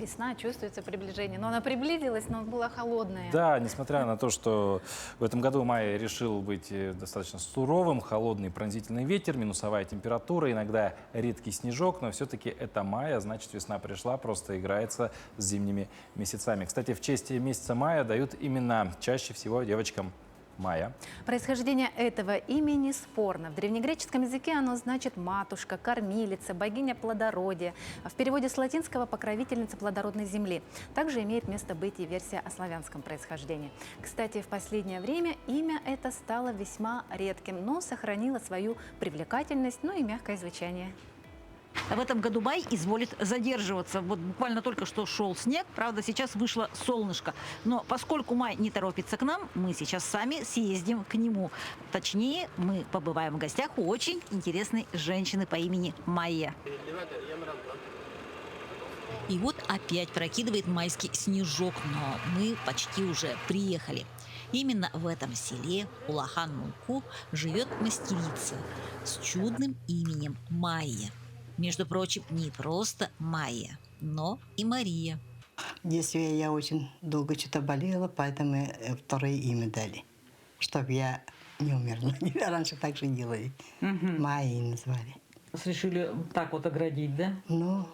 весна, чувствуется приближение. Но она приблизилась, но была холодная. Да, несмотря на то, что в этом году май решил быть достаточно суровым, холодный пронзительный ветер, минусовая температура, иногда редкий снежок, но все-таки это май, а значит весна пришла, просто играется с зимними месяцами. Кстати, в честь месяца мая дают имена чаще всего девочкам Майя. Происхождение этого имени спорно. В древнегреческом языке оно значит «матушка», «кормилица», «богиня плодородия». В переводе с латинского «покровительница плодородной земли». Также имеет место быть и версия о славянском происхождении. Кстати, в последнее время имя это стало весьма редким, но сохранило свою привлекательность, ну и мягкое звучание. В этом году май изволит задерживаться. Вот буквально только что шел снег, правда, сейчас вышло солнышко. Но поскольку май не торопится к нам, мы сейчас сами съездим к нему. Точнее, мы побываем в гостях у очень интересной женщины по имени Майя. И вот опять прокидывает майский снежок, но мы почти уже приехали. Именно в этом селе Улахан-Мулку живет мастерица с чудным именем Майя. Между прочим, не просто Майя, но и Мария. В детстве я очень долго что-то болела, поэтому второе имя дали, чтобы я не умерла. Раньше так же делали. Майей назвали. Решили так вот оградить, да? Ну,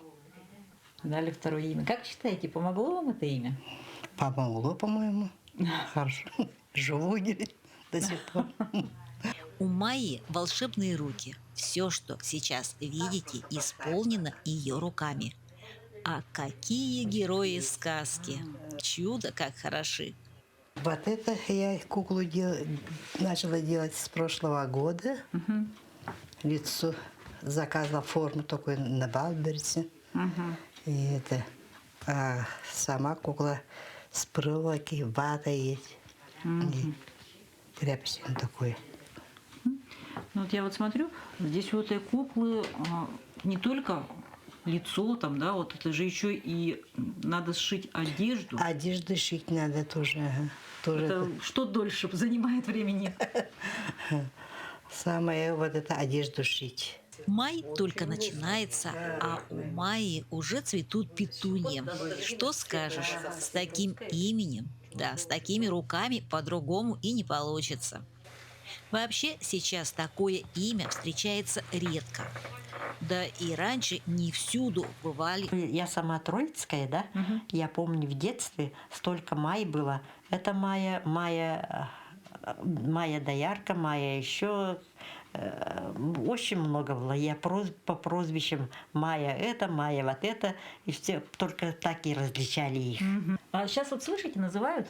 Дали второе имя. Как считаете, помогло вам это имя? помогло, по-моему. Хорошо. Живу до сих пор. У Майи волшебные руки. Все, что сейчас видите, исполнено ее руками. А какие герои сказки! Чудо, как хороши! Вот это я куклу начала делать с прошлого года. Лицо заказала форму такой на Балберсе. И это сама кукла с проволоки, вата есть. И тряпочка такой. Ну вот я вот смотрю, здесь у этой куклы не только лицо там, да, вот это же еще и надо сшить одежду. Одежду шить надо тоже. Ага. Тоже Это что дольше занимает времени? самое вот это одежду шить. Май только начинается, а у Майи уже цветут петуньи. Что скажешь, с таким именем, да, с такими руками по-другому и не получится. Вообще сейчас такое имя встречается редко. Да и раньше не всюду бывали. Я сама троицкая, да? Я помню в детстве столько Май было. Это Майя Доярка, Майя еще. Очень много было. Я по прозвищам Майя это, Майя вот это. И все только так и различали их. А сейчас вот слышите, называют?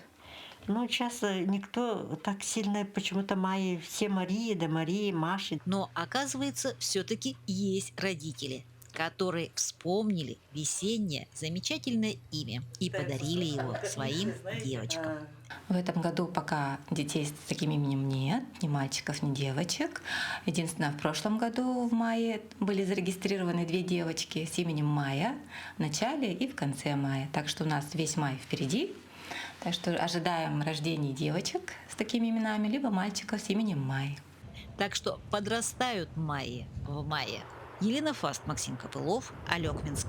Ну, сейчас никто так сильно почему-то Майи, все Марии, да Марии, Маши. Но оказывается, все-таки есть родители, которые вспомнили весеннее замечательное имя и подарили его своим девочкам. В этом году пока детей с таким именем нет, ни мальчиков, ни девочек. Единственное, в прошлом году в мае были зарегистрированы 2 девочки с именем Майя в начале и в конце мая. Так что у нас весь май впереди. Так что ожидаем рождения девочек с такими именами, либо мальчиков с именем Май. Так что подрастают Майи в мае. Елена Фаст, Максим Копылов, Алекминск.